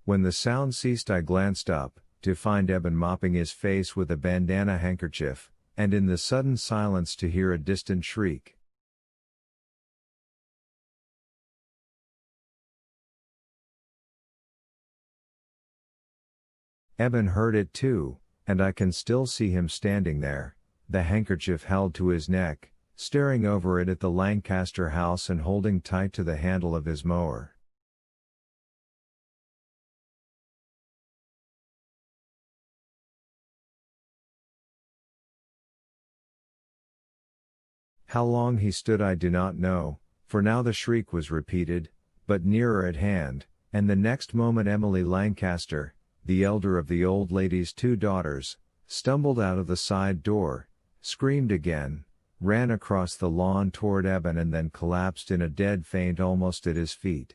When the sound ceased, I glanced up, to find Eben mopping his face with a bandana handkerchief, and in the sudden silence to hear a distant shriek. Eben heard it too, and I can still see him standing there, the handkerchief held to his neck, staring over it at the Lancaster house and holding tight to the handle of his mower. How long he stood I do not know, for now the shriek was repeated, but nearer at hand, and the next moment Emily Lancaster, the elder of the old lady's two daughters, stumbled out of the side door, screamed again, ran across the lawn toward Eben and then collapsed in a dead faint almost at his feet.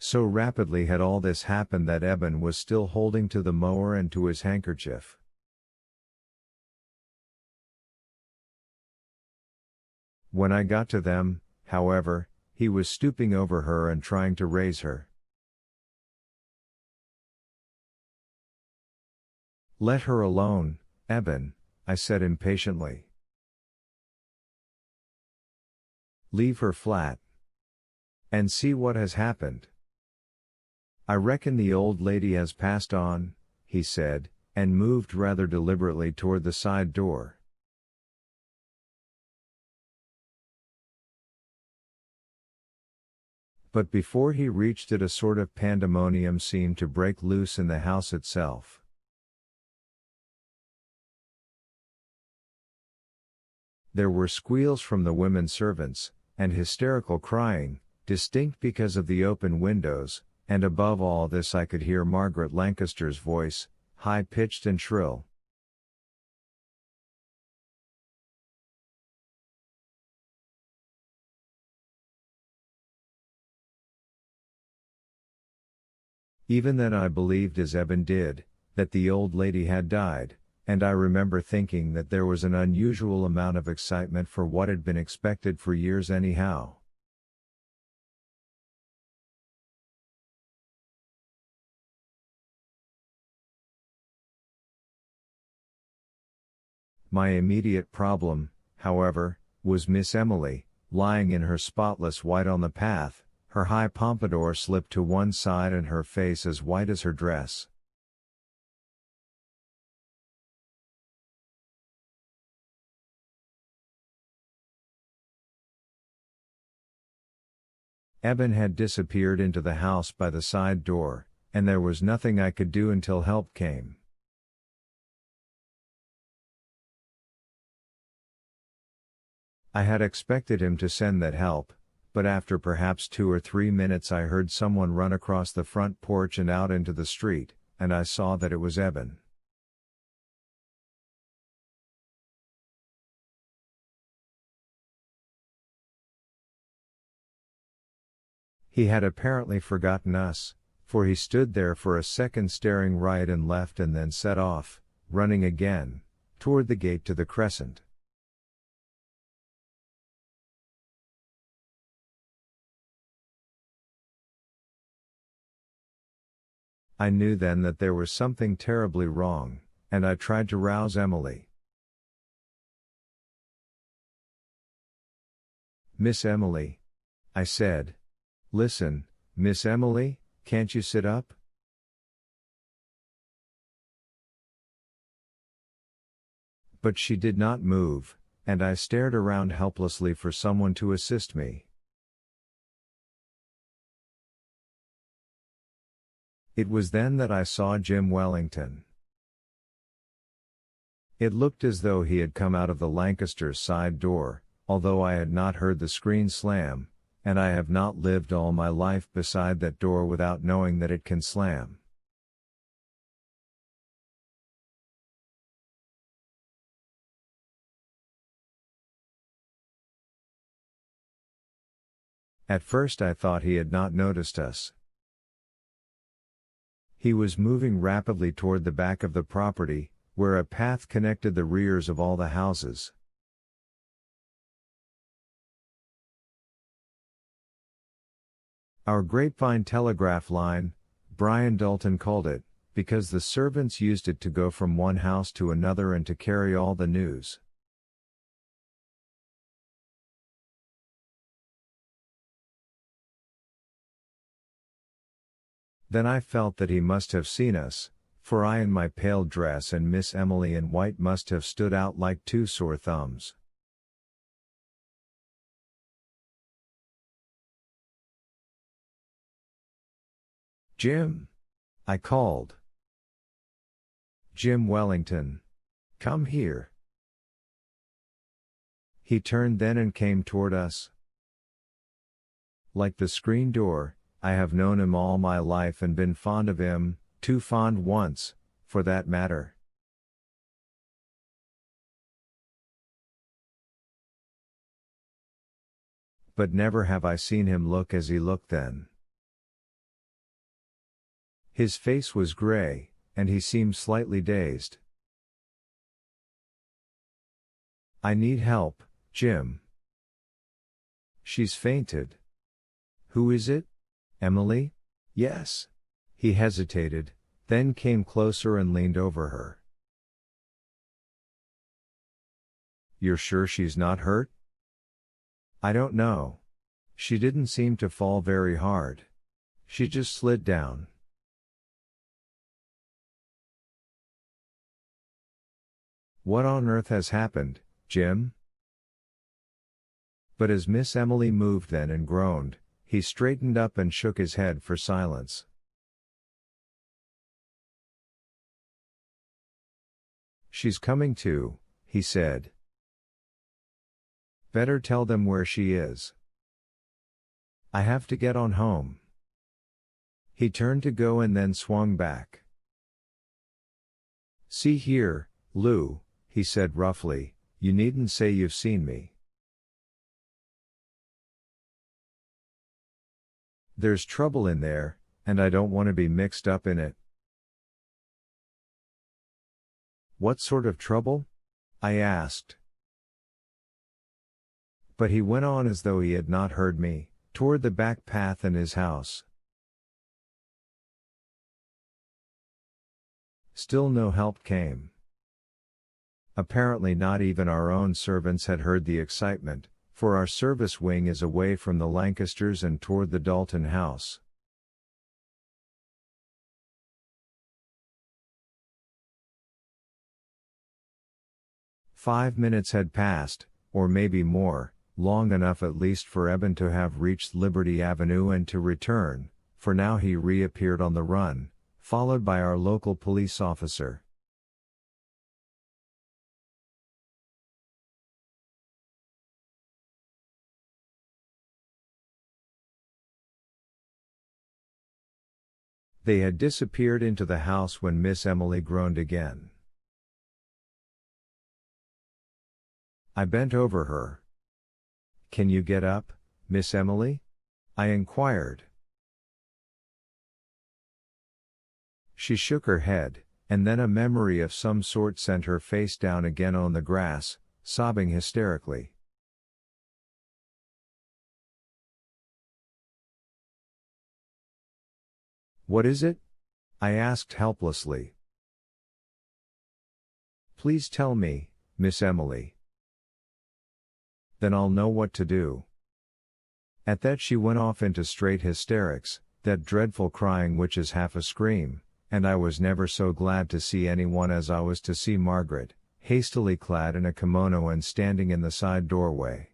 So rapidly had all this happened that Eben was still holding to the mower and to his handkerchief. When I got to them, however, he was stooping over her and trying to raise her. "Let her alone, Eben," I said impatiently. "Leave her flat. And see what has happened." "I reckon the old lady has passed on," he said, and moved rather deliberately toward the side door. But before he reached it a sort of pandemonium seemed to break loose in the house itself. There were squeals from the women servants, and hysterical crying, distinct because of the open windows, and above all this I could hear Margaret Lancaster's voice, high-pitched and shrill. Even then I believed as Eben did, that the old lady had died, and I remember thinking that there was an unusual amount of excitement for what had been expected for years anyhow. My immediate problem, however, was Miss Emily, lying in her spotless white on the path, her high pompadour slipped to one side and her face as white as her dress. Eben had disappeared into the house by the side door, and there was nothing I could do until help came. I had expected him to send that help, but after perhaps 2 or 3 minutes I heard someone run across the front porch and out into the street, and I saw that it was Eben. He had apparently forgotten us, for he stood there for a second staring right and left and then set off, running again, toward the gate to the crescent. I knew then that there was something terribly wrong, and I tried to rouse Emily. "Miss Emily," I said. "Listen, Miss Emily, can't you sit up?" But she did not move, and I stared around helplessly for someone to assist me. It was then that I saw Jim Wellington. It looked as though he had come out of the Lancasters' side door, although I had not heard the screen slam, and I have not lived all my life beside that door without knowing that it can slam. At first I thought he had not noticed us. He was moving rapidly toward the back of the property, where a path connected the rears of all the houses. Our grapevine telegraph line, Brian Dalton called it, because the servants used it to go from one house to another and to carry all the news. Then I felt that he must have seen us, for I in my pale dress and Miss Emily in white must have stood out like two sore thumbs. "Jim!" I called. "Jim Wellington. Come here." He turned then and came toward us. Like the screen door, I have known him all my life and been fond of him, too fond once, for that matter. But never have I seen him look as he looked then. His face was gray, and he seemed slightly dazed. "I need help, Jim." "She's fainted." "Who is it? Emily?" "Yes." He hesitated, then came closer and leaned over her. "You're sure she's not hurt?" "I don't know. She didn't seem to fall very hard. She just slid down." "What on earth has happened, Jim?" But as Miss Emily moved then and groaned, he straightened up and shook his head for silence. "She's coming to," he said. "Better tell them where she is. I have to get on home." He turned to go and then swung back. "See here, Lou," he said roughly, "you needn't say you've seen me. There's trouble in there, and I don't want to be mixed up in it." "What sort of trouble?" I asked. But he went on as though he had not heard me, toward the back path and his house. Still no help came. Apparently not even our own servants had heard the excitement, for our service wing is away from the Lancasters and toward the Dalton house. "5 minutes had passed, or maybe more, long enough at least for Eben to have reached Liberty Avenue and to return, for now he reappeared on the run, followed by our local police officer. They had disappeared into the house when Miss Emily groaned again. I bent over her. "Can you get up, Miss Emily?" I inquired. She shook her head, and then a memory of some sort sent her face down again on the grass, sobbing hysterically. "What is it?" I asked helplessly. "Please tell me, Miss Emily. Then I'll know what to do." At that she went off into straight hysterics, that dreadful crying which is half a scream, and I was never so glad to see anyone as I was to see Margaret, hastily clad in a kimono and standing in the side doorway.